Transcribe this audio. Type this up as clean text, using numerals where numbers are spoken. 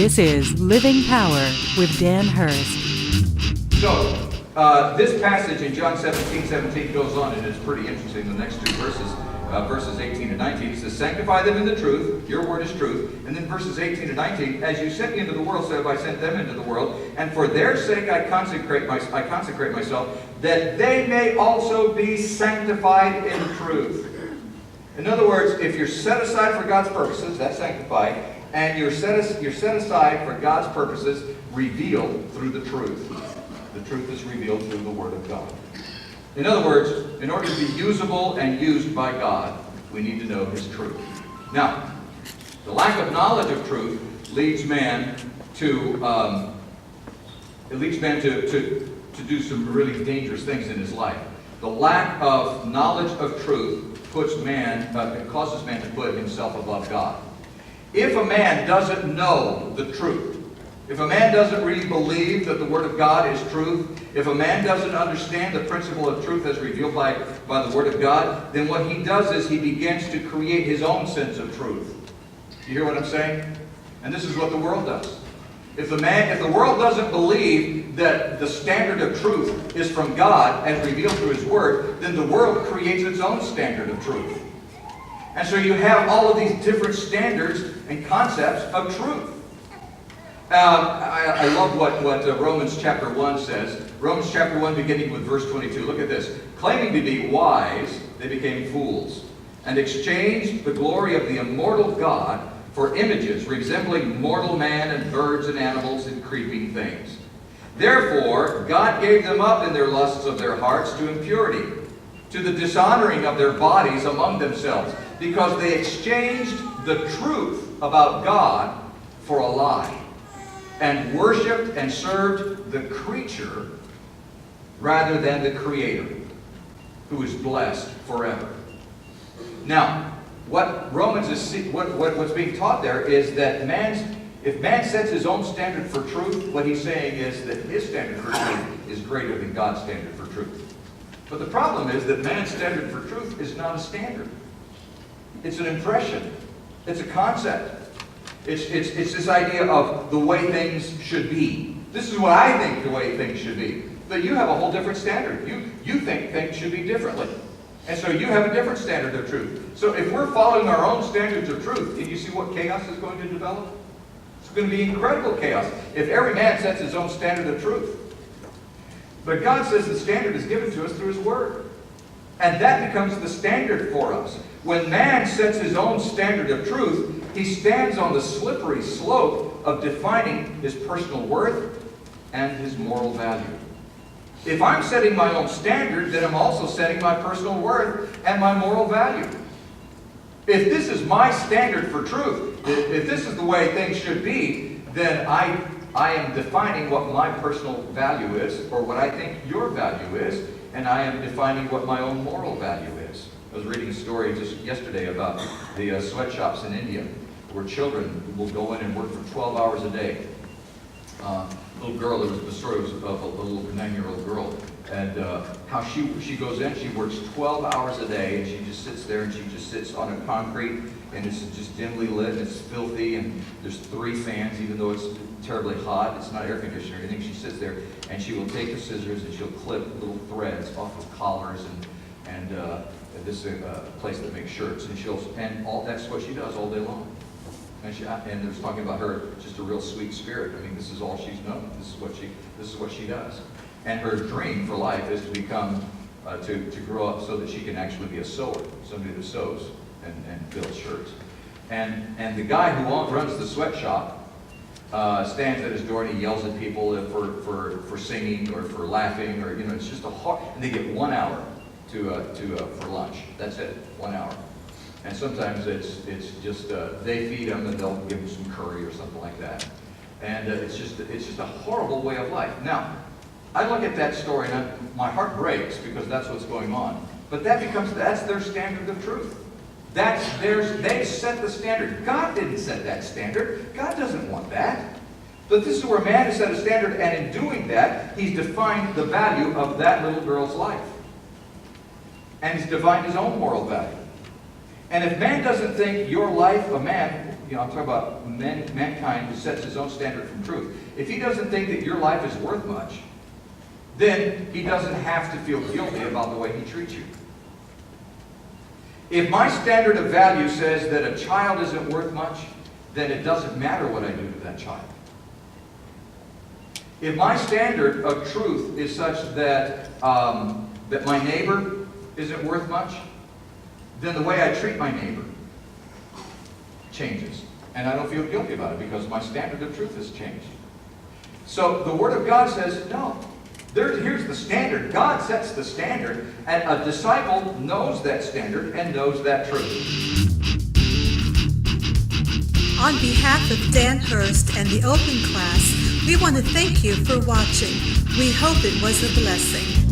This is Living Power with Dan Hurst. So, this passage in John 17:17 goes on, and it's pretty interesting. The next two verses, verses 18 and 19, it says, "Sanctify them in the truth, your word is truth." And then verses 18 and 19, "As you sent me into the world, so have I sent them into the world. And for their sake I consecrate myself, that they may also be sanctified in truth." In other words, if you're set aside for God's purposes, that's sanctified, and you're set aside for God's purposes revealed through the truth. The truth is revealed through the Word of God. In other words, in order to be usable and used by God, we need to know His truth. Now, the lack of knowledge of truth leads man to do some really dangerous things in his life. The lack of knowledge of truth causes man to put himself above God. If a man doesn't know the truth, if a man doesn't really believe that the Word of God is truth, if a man doesn't understand the principle of truth as revealed by the Word of God, then what he does is he begins to create his own sense of truth. You hear what I'm saying? And this is what the world does. If the world doesn't believe that the standard of truth is from God as revealed through His Word, then the world creates its own standard of truth. And so you have all of these different standards and concepts of truth. I love what Romans chapter 1 says. Romans chapter 1 beginning with verse 22. Look at this. "Claiming to be wise, they became fools, and exchanged the glory of the immortal God for images resembling mortal man and birds and animals and creeping things. Therefore, God gave them up in their lusts of their hearts to impurity, to the dishonoring of their bodies among themselves, because they exchanged the truth about God for a lie, and worshipped and served the creature rather than the Creator, who is blessed forever." Now, what's being taught there is that if man sets his own standard for truth, what he's saying is that his standard for truth is greater than God's standard for truth. But the problem is that man's standard for truth is not a standard. It's an impression. It's a concept. It's this idea of the way things should be. This is what I think the way things should be. But you have a whole different standard. You think things should be differently. And so you have a different standard of truth. So if we're following our own standards of truth, do you see what chaos is going to develop? It's going to be incredible chaos if every man sets his own standard of truth. But God says the standard is given to us through His Word. And that becomes the standard for us. When man sets his own standard of truth, he stands on the slippery slope of defining his personal worth and his moral value. If I'm setting my own standard, then I'm also setting my personal worth and my moral value. If this is my standard for truth, if this is the way things should be, then I am defining what my personal value is, or what I think your value is, and I am defining what my own moral value is. I was reading a story just yesterday about the sweatshops in India, where children will go in and work for 12 hours a day. Little girl, the story was of a little 9-year-old girl, and how she goes in, she works 12 hours a day, and she just sits there, and she just sits on a concrete, and it's just dimly lit, and it's filthy, and there's 3 fans, even though it's terribly hot. It's not air conditioned or anything. She sits there, and she will take the scissors, and she'll clip little threads off of collars, and this is a place that makes shirts, and that's what she does all day long. And it was talking about her, just a real sweet spirit. I mean, this is all she's known. This is what she does. And her dream for life is to become, to grow up so that she can actually be a sewer, somebody that sews and builds shirts. And the guy who runs the sweatshop stands at his door and he yells at people for singing or for laughing, or it's just and they get 1 hour for lunch. That's it, 1 hour. And sometimes it's just they feed them and they'll give them some curry or something like that. And it's just a horrible way of life. Now, I look at that story and my heart breaks because that's what's going on. But that's their standard of truth. They set the standard. God didn't set that standard. God doesn't want that. But this is where man has set a standard, and in doing that, he's defined the value of that little girl's life. And he's defined his own moral value. And if man doesn't think your life, I'm talking about mankind who sets his own standard from truth. If he doesn't think that your life is worth much, then he doesn't have to feel guilty about the way he treats you. If my standard of value says that a child isn't worth much, then it doesn't matter what I do to that child. If my standard of truth is such that that my neighbor isn't worth much, then the way I treat my neighbor changes. And I don't feel guilty about it because my standard of truth has changed. So the Word of God says, no. Here's the standard. God sets the standard, and a disciple knows that standard and knows that truth. On behalf of Dan Hurst and the Open Class, we want to thank you for watching. We hope it was a blessing.